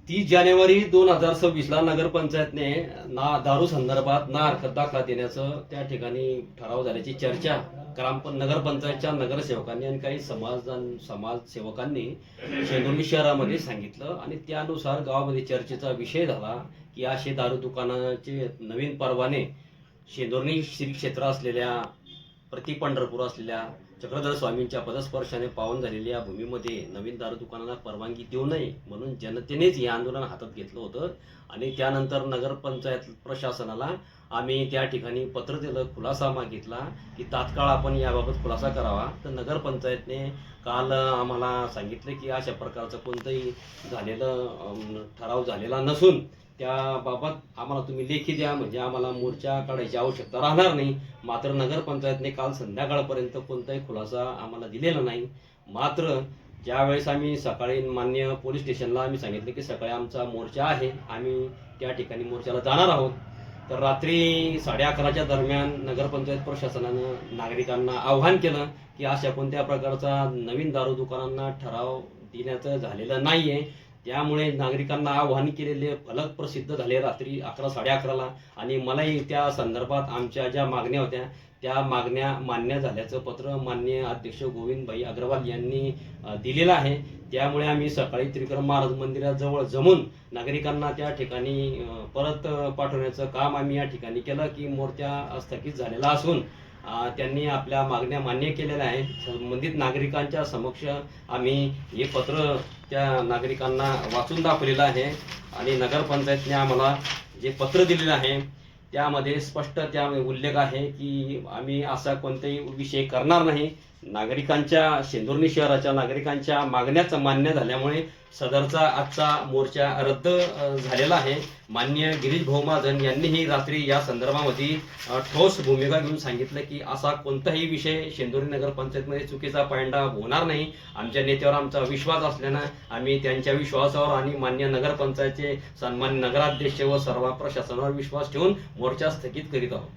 30 जानेवारी 2026ला नगरपंचायतने दारू संदर्भात ना हरकत दाखला देण्याचं त्या ठिकाणी ठराव झाल्याची चर्चा नगरपंचायतच्या नगरसेवकांनी आणि काही समाजसेवकांनी शेंदुर्ली शहरामध्ये सांगितलं आणि त्यानुसार गावामध्ये चर्चेचा विषय झाला की असे दारू दुकानाचे नवीन परवाने शेंदुर्ली श्री क्षेत्र असलेल्या प्रति पंढरपूर असलेल्या चक्रधर स्वामींच्या पदस्पर्शाने पावन झालेल्या भूमीमध्ये नवीन दारू दुकानांना परवानगी देऊ नये म्हणून जनतेनेच हे आंदोलन हातात घेतलं होतं आणि त्यानंतर नगरपंचायत प्रशासनाला आम्ही त्या ठिकाणी पत्र दिलं, खुलासा मागितला की तात्काळ आपण याबाबत खुलासा करावा. तर नगरपंचायतने काल आम्हाला सांगितलं की अशा प्रकारचं कोणतंही ठराव झालेला नसून त्याबाबत आम्हाला तुम्ही लेखी द्या, म्हणजे आम्हाला मोर्चा काढायची आवश्यकता राहणार नाही. मात्र नगरपंचायतने काल संध्याकाळपर्यंत कोणताही खुलासा आम्हाला दिलेला नाही. मात्र ज्यावेळेस आम्ही सकाळी मान्य पोलीस स्टेशनला आम्ही सांगितलं की सकाळी आमचा मोर्चा आहे, आम्ही त्या ठिकाणी मोर्चाला जाणार आहोत, तर रात्री 11:30च्या दरम्यान नगरपंचायत प्रशासनानं नागरिकांना आवाहन केलं की अशा कोणत्या प्रकारचा नवीन दारू दुकानांना ठराव देण्याचं झालेलं नाहीये. त्यामुळे नागरिकांना आवाहन केलेले फलक प्रसिद्ध झाले रात्री 11-11:30ला आणि मलाही त्या संदर्भात आमच्या ज्या मागण्या होत्या त्या मागण्या मान्य झाल्याचं पत्र माननीय अध्यक्ष गोविंदभाई अग्रवाल यांनी दिलेलं आहे. त्यामुळे आम्ही सकाळी त्रिविक्रम महाराज मंदिराजवळ जमून नागरिकांना त्या ठिकाणी परत पाठवण्याचं काम आम्ही या ठिकाणी केलं की मोर्चा स्थगित झालेला असून त्यांनी आपल्या मागण्या मान्य केलेल्या आहेत. संबंधित नागरिकांच्या समक्ष आम्ही हे पत्र त्या नागरिकांना वाचून दाखवलेलं आहे आणि नगरपंचायतने आम्हाला जे पत्र दिलेलं आहे त्यामध्ये स्पष्ट उल्लेख आहे की आम्ही असा कोणताही विषय करणार नाही. शेंदुर्ली शहराच्या नागरिकांच्या मागण्याच मान्य झाल्यामुळे सदरचा आजचा मोर्चा रद्द झालेला आहे. माननीय गिरीश भाऊ महाजन यांनीही रात्री या संदर्भामध्ये ठोस भूमिका घेऊन सांगितलं की असा कोणताही विषय शेंदुर्ली नगरपंचायतमध्ये चुकीचा पायंडा होणार नाही. आमच्या नेत्यावर आमचा विश्वास असल्यानं आम्ही त्यांच्या विश्वासावर आणि मान्य नगरपंचायतचे सन्मान्य नगराध्यक्ष व सर्व प्रशासनावर विश्वास ठेवून मोर्चा स्थगित करीत आहोत.